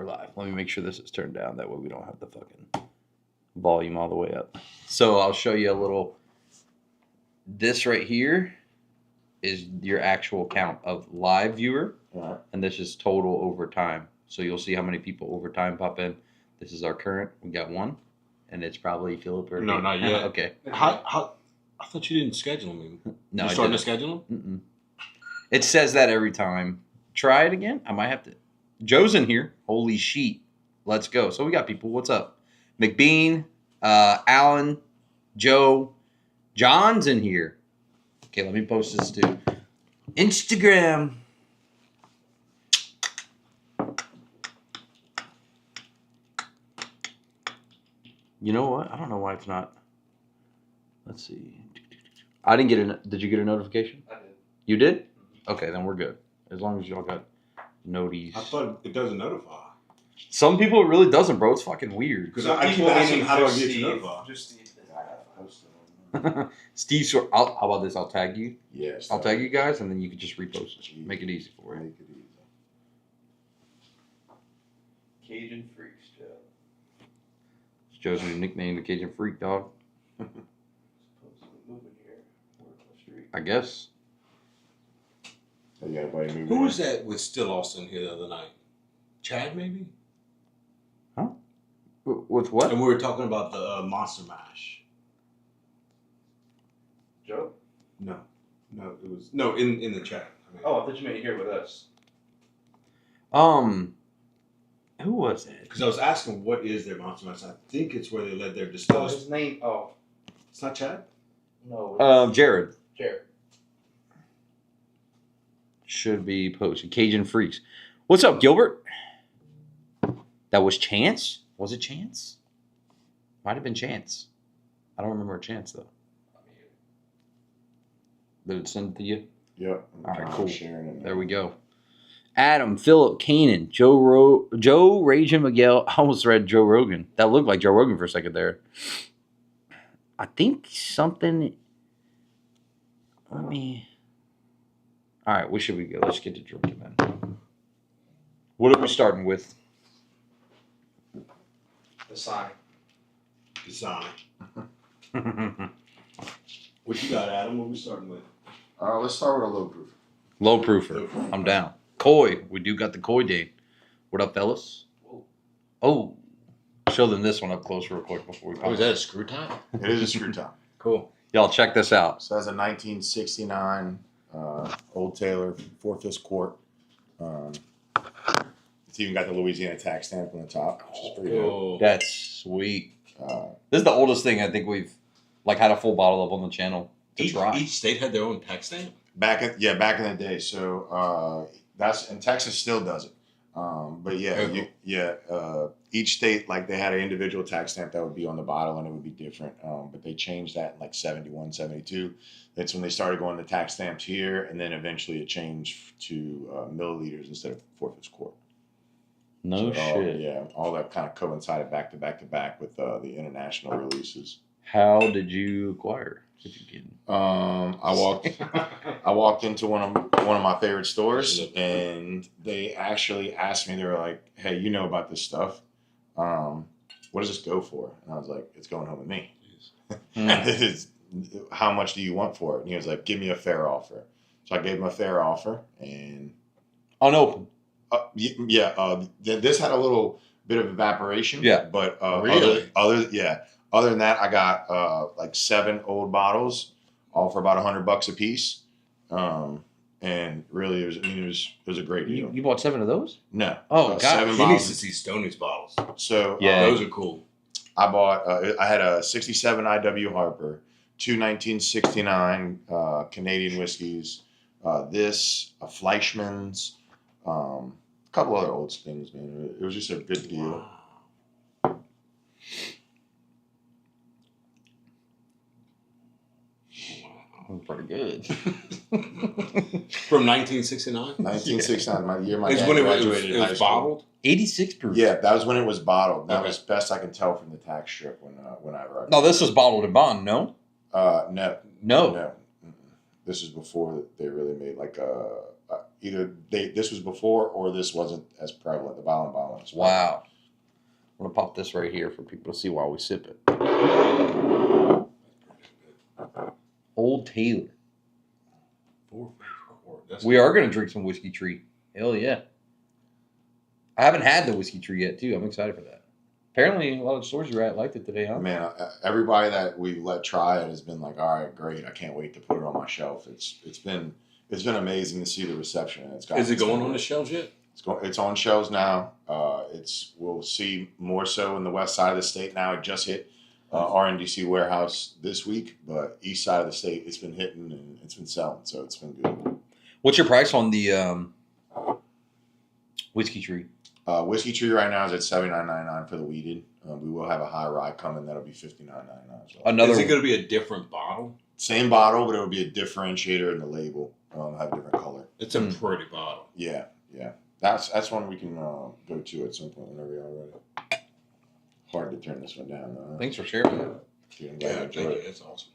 We're live. Let me make sure this is turned down. That way we don't have the fucking volume all the way up. So I'll show you a little. This right here is your actual count of live viewer. And this is total over time. So you'll see how many people over time pop in. This is our current. We got one. And it's probably Philip or... No, not yet. Okay. How? I thought you didn't schedule me. No, You're starting to schedule them? Mm-mm. It says that every time. Try it again. I might have to... Joe's in here. Holy sheet. Let's go. So we got people. What's up? McBean, Alan, Joe, John's in here. Okay, let me post this to Instagram. You know what? I don't know why it's not. Let's see. I didn't get a... Did you get a notification? I did. You did? Okay, then we're good. As long as y'all got noties. I thought it doesn't notify. Some people it really doesn't, bro. It's fucking weird. Because I keep asking, how do I get to notify? Just Steve. Steve, so how about this? I'll tag you. Yes. I'll tag you guys, and then you can just repost it. Make it easy for you. Make it easy. Cajun Freaks, Joe. It's Joe's new nickname, the Cajun Freak, dog. Supposed to be moving here. Work on the street. I guess. You got everybody moving. Who was that with Still Austin here the other night? Chad, maybe? Huh? With what? And we were talking about the Monster Mash. Joe? No, it was in the chat. I mean, Oh, I thought you meant here with us. Who was it? because I was asking, what is their Monster Mash? I think it's where they let their Oh, distillers. his name. Oh, It's not Chad. no. Jared. Jared. Should be posted. Cajun Freaks. What's up, Gilbert? That was Chance? Was it Chance? Might have been Chance. I don't remember a Chance, though. Did it send it to you? Yep. All right, cool. Sharing it now. There we go. Adam, Philip, Kanan, Joe, Raging Miguel. I almost read Joe Rogan. That looked like Joe Rogan for a second there. I think something... Let me... All right, what should we go? Let's get to drinking then. What are we starting with? The sign. Design. What you got, Adam? What we starting with? Let's start with a low proof. Low proofer. I'm down. Koi. We do got the Koi date. What up, fellas? Whoa. Oh. Show them this one up close real quick before we pop. Oh, is that a screw top? It is a screw top. Cool. Y'all check this out. So that's a 1969 Old Taylor 4/5 quart. It's even got the Louisiana tax stamp on the top, which is pretty Cool. That's sweet. dope. This is the oldest thing I think we've had a full bottle of on the channel to try. Each state had their own tax stamp? Back in the day. So that's and Texas still does it. But yeah, each state they had an individual tax stamp that would be on the bottle and it would be different. But they changed that in like 71, 72. That's when they started going to tax stamps here, and then eventually it changed to milliliters instead of 4/5 quart. No shit. All that kind of coincided back to back with the international releases. How did you acquire? If you can. I walked into one of my favorite stores, and they actually asked me. They were like, "Hey, you know about this stuff? What does this go for?" And I was like, "It's going home with me." How much do you want for it? And he was like, "Give me a fair offer." So I gave him a fair offer, and Unopened. This had a little bit of evaporation. Yeah, but really? Other than that, I got like 7 old bottles, all for about $100 a piece. And really, it was a great deal. You bought 7 of those? No. Oh, God. 7 He bottles. needs to see Stoney's bottles. So Yeah. Those are cool. I bought. I had a '67 IW Harper, 2 1969 Canadian whiskeys. This a Fleischmann's, a couple other old things. Man, it was just a good deal. Pretty good. From 1969? 1969, my year my It's dad when it graduated was high school. bottled? 86 proof. Yeah, that was when it was bottled. That Okay. was best I can tell from the tax strip when I arrived. No, this was bottled in bond, no? No. No. Mm-mm. This is before they really made either this was before or this wasn't as prevalent. The bottle and bottle was Wow. I'm gonna pop this right here for people to see while we sip it. Old Taylor. 4 5 quart. That's We are gonna drink some Whiskey Tree. Hell yeah. I haven't had the Whiskey Tree yet, too. I'm excited for that. Apparently, a lot of stores you're at liked it today, huh? Man, everybody that we let try it has been like, all right, great. I can't wait to put it on my shelf. It's been amazing to see the reception. Is it going on the shelves yet? It's on shelves now. We'll see more so in the west side of the state now. It just hit RNDC warehouse this week, but east side of the state it's been hitting and it's been selling, so it's been good. What's your price on the Whiskey Tree? Whiskey Tree right now is at $79.99 for the weeded. We will have a high rye coming that'll be $59.99 as well. Is it going to be a different bottle? Same bottle, but it will be a differentiator in the label. Have a different color. It's a pretty bottle. Yeah. That's one we can go to at some point whenever you're ready. Hard to turn this one down, though. Thanks for sharing that. Dude, I'm glad Yeah, you thank enjoyed you. it. It's awesome.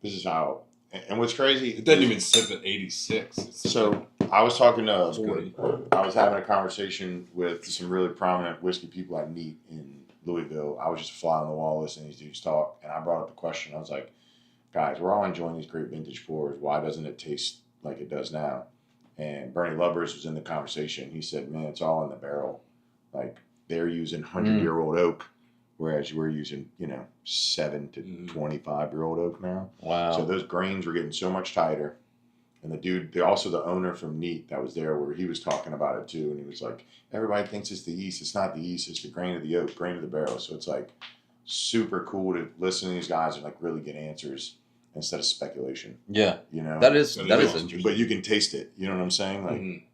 This is how, and what's crazy. It doesn't even sip at 86. It's So I was talking to, 40. I was having a conversation with some really prominent whiskey people I meet in Louisville. I was just a fly on the wall listening to these dudes talk, and I brought up the question. I was like, guys, we're all enjoying these great vintage pours. Why doesn't it taste like it does now? And Bernie Lubbers was in the conversation. He said, man, it's all in the barrel. Like, they're using 100-year-old oak, whereas we're using, 7 to 25-year-old oak now. Wow. So those grains were getting so much tighter. And the dude, also the owner from Neat that was there, where he was talking about it too. And he was like, everybody thinks it's the yeast. It's not the yeast. It's the grain of the oak, grain of the barrel. So it's like super cool to listen to these guys and like really get answers instead of speculation. Yeah. That That is awesome. interesting. But you can taste it. You know what I'm saying? Like,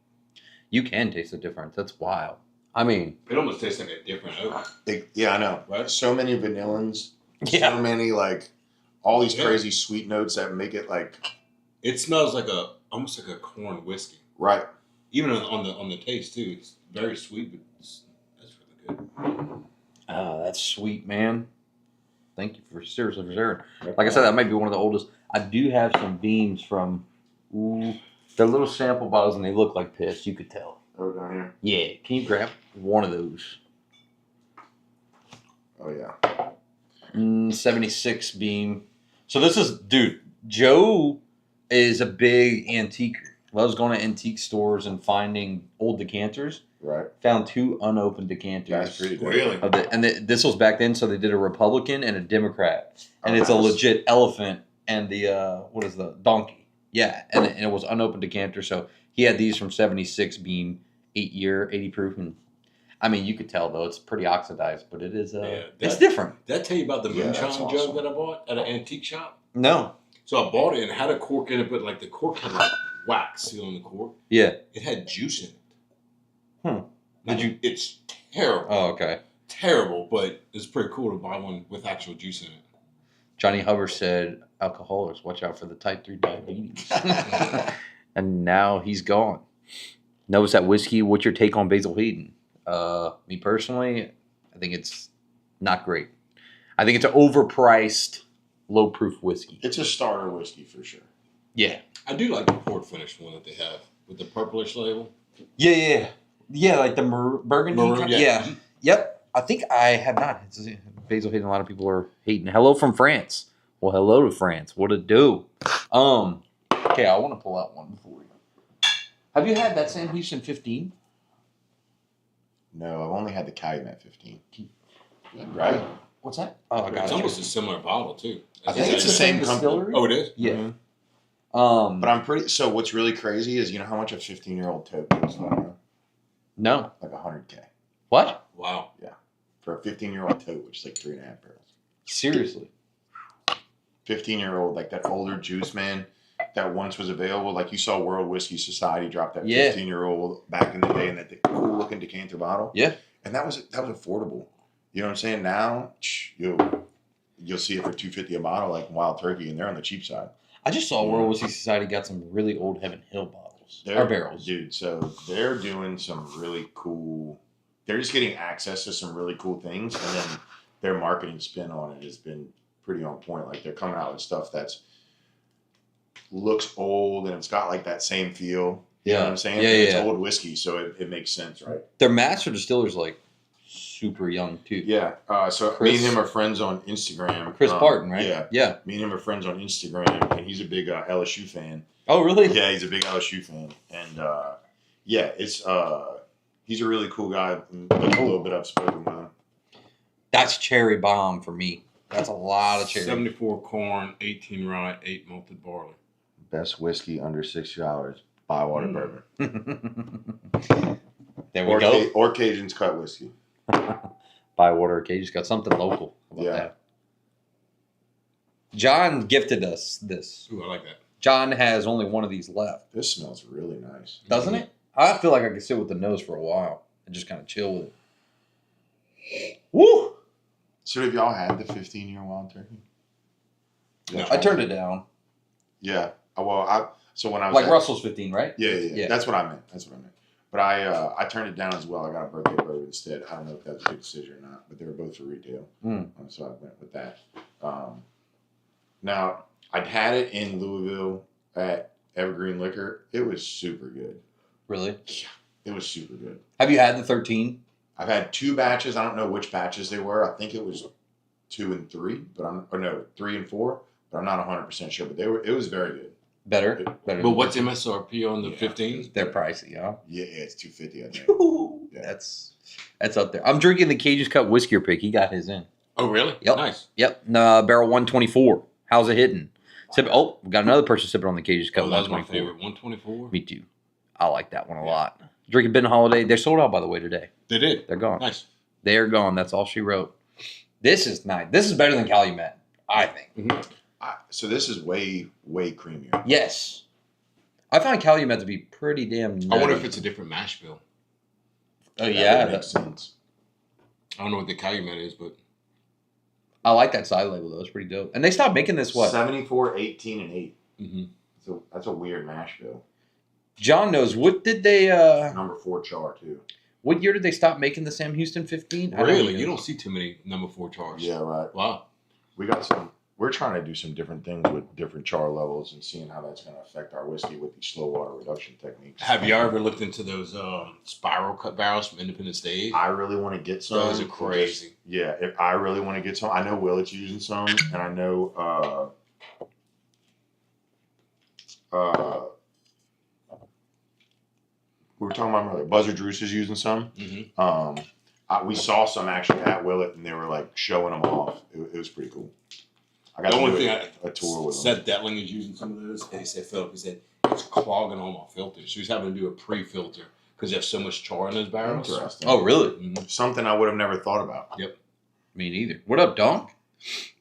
You can taste the difference. That's wild. I mean, It almost tastes like a different oak. yeah, I know. Right? So many vanillins. Yeah. So many like all these Yeah. crazy sweet notes that make it like It smells like almost like a corn whiskey. right. Even on the taste too. It's very sweet, but that's really good. oh, that's sweet, man. Thank you for seriously for sharing. Like I said, that might be one of the oldest. I do have some beams from, they're little sample bottles and they look like piss. You could tell. Oh, down here. Yeah. Can you grab one of those? Oh yeah. 76 beam. So this is, dude, Joe is a big antiquer. Loves going to antique stores and finding old decanters. Right. Found 2 unopened decanters. That's pretty good. Really? This was back then, so they did a Republican and a Democrat. And Oh, it's a nice. legit elephant and the, what is the donkey? Yeah, and it was unopened decanter. So he had these from 76 beam, 8-year, 80 proof. And I mean, you could tell, though, it's pretty oxidized, but it is, it's different. Did I tell you about the Yeah, moonshine that's jug awesome. that I bought at an antique shop? No. So I bought it and had a cork in it, but like the cork had like wax sealing the cork. Yeah. It had juice in it. Did you? It's terrible. Oh, okay. Terrible, but it's pretty cool to buy one with actual juice in it. Johnny Hubbard said, alcoholics, watch out for the type 3 diabetes. And now he's gone. Notice that whiskey. What's your take on Basil Hayden? Me personally, I think it's not great. I think it's an overpriced, low-proof whiskey. It's a starter whiskey for sure. Yeah. I do like the port finish one that they have with the purplish label. Yeah, like the burgundy. Maroon, yeah. Yeah. Yep. I think I have not. It's Basil Hayden. A lot of people are hating. Hello from France. Well, hello to France. What it do? Okay, I want to pull out one for you. Have you had that Sam Houston 15? No, I've only had the Calumet 15. Right. What's that? Oh, I got It's it. almost a similar bottle too. I think it's the same company. distillery. Oh, it is? Yeah. Mhm. But But I'm pretty. So what's really crazy is how much a 15-year-old tote costs right now? no. Like $100K What? Wow. for a 15-year-old tote, which is like 3.5 barrels. Seriously? 15-year-old, like that older juice man that once was available. Like you saw World Whiskey Society drop that Yeah. 15-year-old back in the day in that cool looking decanter bottle. Yeah. And that was affordable. You know what I'm saying? Now you'll see it for $250 a bottle, like Wild Turkey, and they're on the cheap side. I just saw World Whiskey Society got some really old Heaven Hill bottles. They're Or barrels. dude. So they're doing some really cool. They're just getting access to some really cool things, and then their marketing spin on it has been pretty on point. Like they're coming out with stuff that's looks old and it's got like that same feel. You know what I'm saying? Yeah, And it's yeah. old whiskey, so it makes sense, right? Their master distiller's like super young too. Yeah. So Chris- me and him are friends on Instagram. Chris Barton, right? Yeah. Yeah. Me and him are friends on Instagram, and he's a big LSU fan. Oh, really? Yeah, he's a big LSU fan, and yeah, it's he's a really cool guy. And a little bit upspoken with him. That's cherry bomb for me. That's a lot of cherry. 74 corn, 18 rye, 8 malted barley. Best whiskey under $60. Bywater bourbon. There we go. Or Cajun's cut whiskey. Bywater Cage just got something local about that. John gifted us this. Ooh, I like that. John has only one of these left. This smells really nice. Doesn't it? I feel like I could sit with the nose for a while and just kind of chill with it. Woo! So have y'all had the 15-year wild turkey? No. I turned it down. Yeah. Well, so when I was Like at- Russell's 15, right? Yeah. That's what I meant. But I turned it down as well. I got a birthday bourbon instead. I don't know if that was a good decision or not, but they were both for retail. So I went with that. Now, I'd had it in Louisville at Evergreen Liquor. It was super good. Really? Yeah, it was super good. Have you had the 13? I've had 2 batches. I don't know which batches they were. I think it was 2 and 3, but 3 and 4, but I'm not 100% sure. But it was very good. Better. But than what's 13. MSRP on the 15s? They're pricey, huh? Yeah, it's $250, I think. Yeah. That's up there. I'm drinking the Cage's Cut whiskey or pick. He got his in. Oh, really? Yep. Nice. Yep. Barrel 124. How's it hitting? We got another person sipping on the Cage's Cut Oh, that's my 124. favorite. 124? Me too. I like that one a lot. Drinking Ben Holiday. They're sold out, by the way, today. They did. They're gone. Nice. They're gone. That's all she wrote. This is nice. This is better than Calumet, I think. Mm-hmm. So this is way, way creamier. Yes. I find Calumet to be pretty damn nutty. I wonder if it's a different mash bill. Oh, That yeah. would make sense. I don't know what the Calumet is, but I like that side label, though. It's pretty dope. And they stopped making this, what? 74, 18, and 8. mm-hmm. So that's a weird mash bill. John knows. What did they... Number 4 char, too. What year did they stop making the Sam Houston 15? Really? You don't see too many number 4 chars. Yeah, right. Wow. We're trying to do some different things with different char levels and seeing how that's going to affect our whiskey with these slow water reduction techniques. Have you ever looked into those spiral cut barrels from Independent Stage? I really want to get some. Those are crazy. Yeah, if I really want to get some. I know Willett's using some, and I know we were talking about earlier. Buzzard Druce is using some. Mm-hmm. We saw some actually at Willett, and they were like showing them off. It was pretty cool. I got The to only do thing a tour with them. Seth Detling is using some of those, and he said, Philip, it's clogging all my filters. So he's having to do a pre-filter because they have so much char in those barrels. Interesting. Oh, really? Mm-hmm. Something I would have never thought about. Me neither. What up, Donk?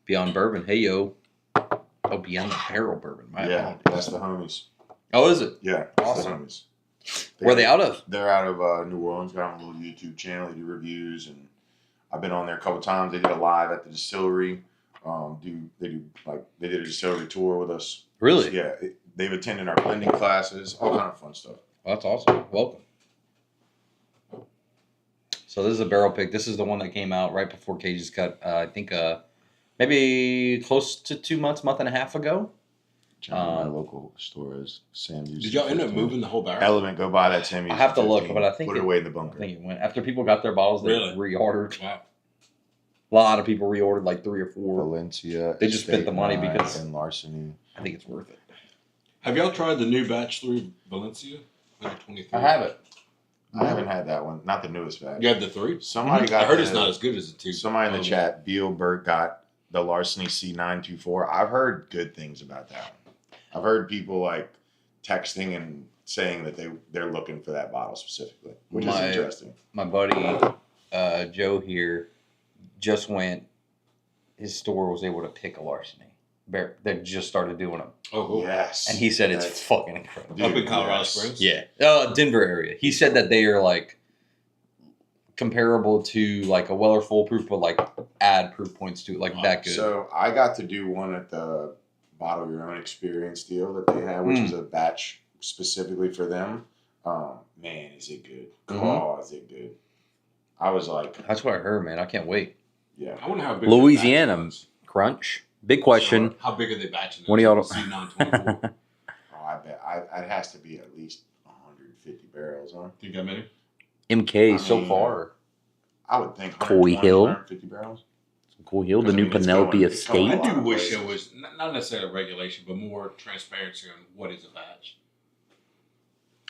Beyond Bourbon. Hey, yo. Oh, Beyond the Barrel Bourbon. My Yeah, apologies. that's the homies. Oh, is it? Yeah, that's Awesome. the homies. Where are they out of? They're out of New Orleans. Got on a little YouTube channel. They do reviews, and I've been on there a couple times. They did a live at the distillery. They did a distillery tour with us. Really? Yeah, they've attended our blending classes, all kind of fun stuff. Well, that's awesome. Welcome. So this is a barrel pick. This is the one that came out right before Cage's Cut. I think maybe close to 2 months, month and a half ago. My local store is Sam. Did y'all end up moving the whole barrel? Element, go buy that Sam. I have to look, but I think put it away in the bunker. I think it went after people got their bottles. They Really? reordered. Wow. A lot of people reordered like 3 or 4. Valencia. They just spent the money Estate because- and larceny. I think it's worth it. Have y'all tried the new batch through Valencia? 123. I have it. I haven't had that one. Not the newest batch. You had the 3? Somebody got. I heard the- it's not as good as the 2. Somebody in the chat, Beal Burt got the Larceny C924. I've heard good things about that one. I've heard people like texting and saying that they're looking for that bottle specifically, which is interesting. My buddy Joe here just went. His store was able to pick a larceny. They just started doing them, Oh, cool. Yes. and he said it's That's- fucking incredible. Up in Dude, Colorado yes. Springs? Yeah, Denver area. He said that they are like comparable to like a Weller Foolproof, but like add proof points to it, like that good. So I got to do one at the Bottle Your Own Experience deal that they had, which is a batch specifically for them. Man, is it good? Oh, is it good? I was like, That's what I heard, man. I can't wait. yeah. I wonder how big Louisiana. the batch was. Crunch. Big question. How big are they batching? What do y'all- C924. Oh, I bet it has to be at least 100. 150 barrels, huh? Think that many? MK I so mean, far. I would think Coy 120, Hill. 150 barrels. Cool Hill, the Because, I new mean, it's Penelope going- it's going Estate. a I lot do of wish there places. was not necessarily regulation, but more transparency on what is a batch.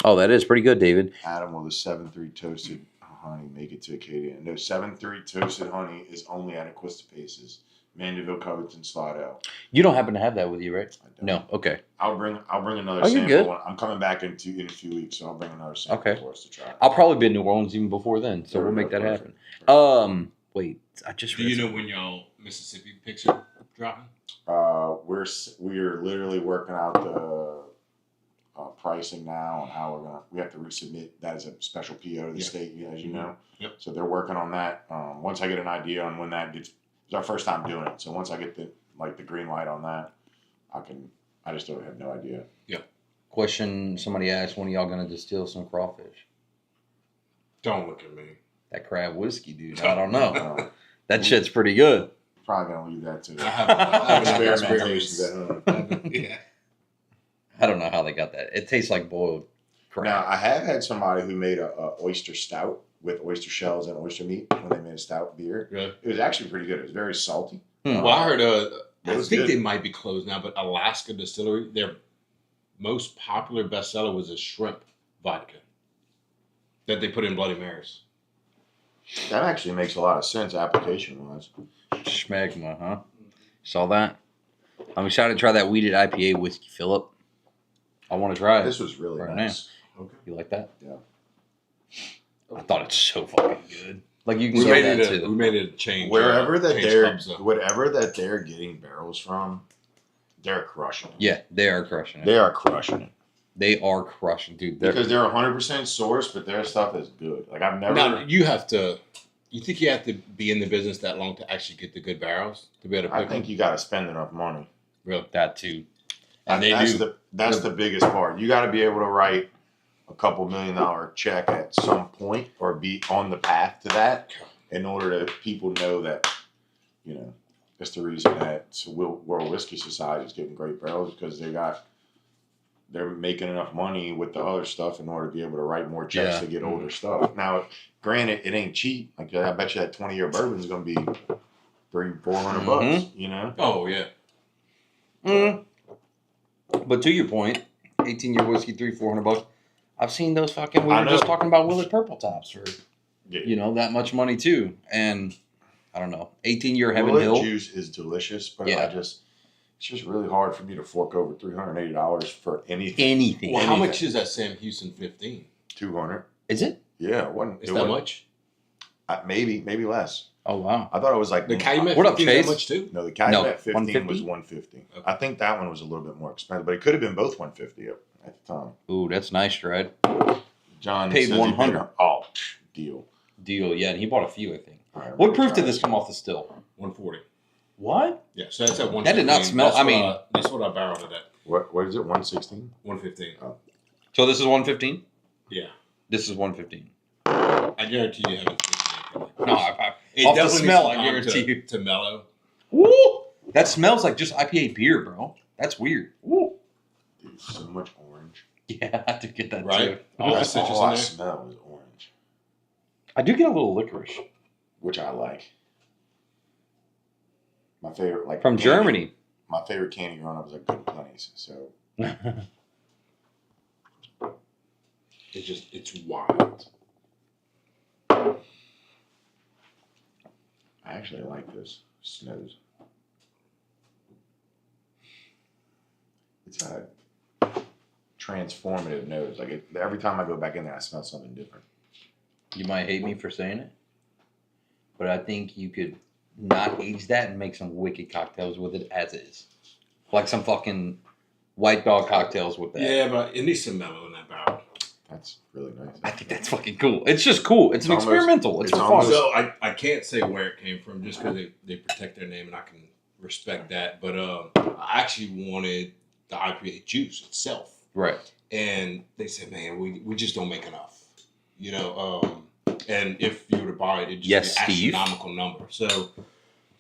Oh, that is pretty good, David. Adam, will the 7.3 toasted honey make it to Acadia? No, 7.3 toasted honey is only at Aquista Paces, Mandeville, Covington, Slidell. You don't happen to have that with you, right? I don't. No. Okay. I'll bring another Oh, you're sample. good. I'm coming back in a few weeks, so I'll bring another sample Okay. for us to try. I'll probably be in New Orleans even before then, so There we'll we make go. that Perfect. happen. Wait, I just Do read you know something. when y'all Mississippi picks are dropping? We're literally working out the pricing now on how we have to resubmit that as a special PO to the Yeah. state, as you know. Yep. So they're working on that. Once I get an idea on when that gets, it's our first time doing it. So once I get the green light on that, I just don't have no idea. Question somebody asked, when are y'all going to distill some crawfish? Don't look at me. That crab whiskey, dude. I don't know. Uh, That shit's pretty good. probably gonna leave that to I have experimentations at home. Yeah. I don't know how they got that. It tastes like boiled crab. Now I have had somebody who made a oyster stout with oyster shells and oyster meat when they made a stout beer. Really? It was actually pretty good. It was very salty. Well, I heard. It I was think good. they might be closed now, but Alaska Distillery, their most popular bestseller was a shrimp vodka that they put in Bloody Marys. That actually makes a lot of sense application wise. Schmegma, huh? Saw that? I'm excited to try that weeded IPA whiskey, Philip. I want to try it. This was really Right nice. Okay. You like that? Yeah. I thought it's so fucking good. Like you can We get made that it. We too. made it a change. Wherever that change they're hubs, though. whatever that they're getting barrels from, they're crushing it. Yeah, they are crushing it. They are crushing it. They are crushing, dude. They're, Because they're 100% sourced, but their stuff is good. Like I've never Now you have to. You think you have to be in the business that long to actually get the good barrels to be able to I pick think them? you gotta spend enough money. Really? that too. And they that's do. that's the biggest part. You gotta be able to write a couple $1 million check at some point or be on the path to that in order to people know that, you know, that's the reason that World Whiskey Society is getting great barrels because they're making enough money with the other stuff in order to be able to write more checks Yeah. to get older stuff. Now, granted, it ain't cheap. Like I bet you that 20-year bourbon is gonna be $300-400 bucks. You know. Oh yeah. Mm. But to your point, 18-year whiskey, $300-400. I've seen those fucking. We I were know. just talking about Willett Purple Tops for Yeah. that much money too, and I don't know. 18-year Heaven Willet Hill. juice is delicious, but Yeah. it's just really hard for me to fork over $380 for anything. Anything. Well, how Anything. much is that Sam Houston 15? 200. Is it? Yeah, it wasn't. Is it that wasn't- much? Maybe less. Oh wow. I thought it was like The Calumet What up, 15 is Chase? that much too? No, the Calumet 15 150? was 150. Okay. I think that one was a little bit more expensive, but it could have been both 150 at the time. Ooh, that's nice, right? John Paid says he 100. bid- Oh, deal. Deal. Yeah, and he bought a few, I think. All right, What we're proof gonna did try this come off the still? 140. What? Yeah, so that's at 115. That did not smell- That's I what mean- that's what I barreled it at. What is it? 116. 115. So this is 115. Yeah, This is 115. I guarantee you haven't tasted anything. No, It off the definitely smell, needs I some time guarantee you. to mellow. Woo! That smells like just IPA beer, bro. That's weird. Woo! Dude, so much orange. Yeah, I do get that Right? too. All the That's citrus all in I there. smell is orange, I do get a little licorice which I like. My favorite, like from candy- Germany. My favorite candy growing up was like Good Plenty's. So It's wild. I actually like this Snows. It's a transformative nose. Like every time I go back in there, I smell something different. You might hate me for saying it, but I think you could not age that and make some wicked cocktails with it as is. Like some fucking white dog cocktails with that. Yeah, but it needs some mellow in that barrel. That's really nice. I think that's fucking cool. It's just cool. It's an It's almost- experimental. It's it's for fun. almost- So I can't say where it came from just because they protect their name and I can respect that. But I actually wanted the IPA juice itself. Right. And they said, man, we just don't make enough. You know, and if you were to buy it, it'd just Yes, be an Steve. astronomical number. So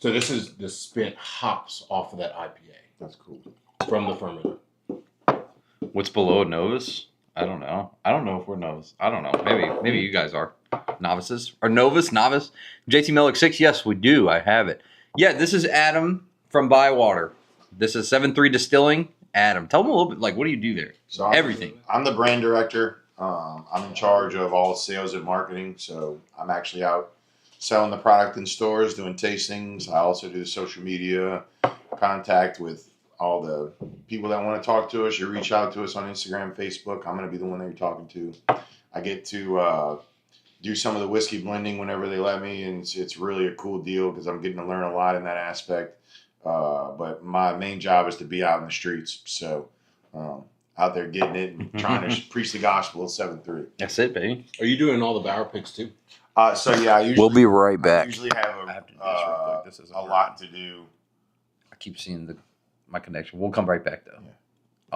this is the spent hops off of that IPA That's cool. from the fermenter. What's below Novus? I don't know. I don't know if we're novice. I don't know. Maybe you guys are novices or novice. JT Millick 6. Yes, we do. I have it. Yeah, this is Adam from Bywater. This is 7-3 Distilling. Adam, tell them a little bit. Like, what do you do there? So Everything. I'm the brand director. I'm in charge of all sales and marketing. So I'm actually out selling the product in stores, doing tastings. I also do the social media contact with all the people that want to talk to us. You reach out to us on Instagram, Facebook. I'm going to be the one that you're talking to. I get to do some of the whiskey blending whenever they let me, and it's really a cool deal because I'm getting to learn a lot in that aspect. But my main job is to be out in the streets. So out there getting it and trying to preach the gospel of 7-3. That's it, baby. Are you doing all the barrel picks too? So yeah, I usually, We'll be right back. I usually have I have to do this real quick. This is a lot to do. I keep seeing my connection. We'll come right back though. Yeah.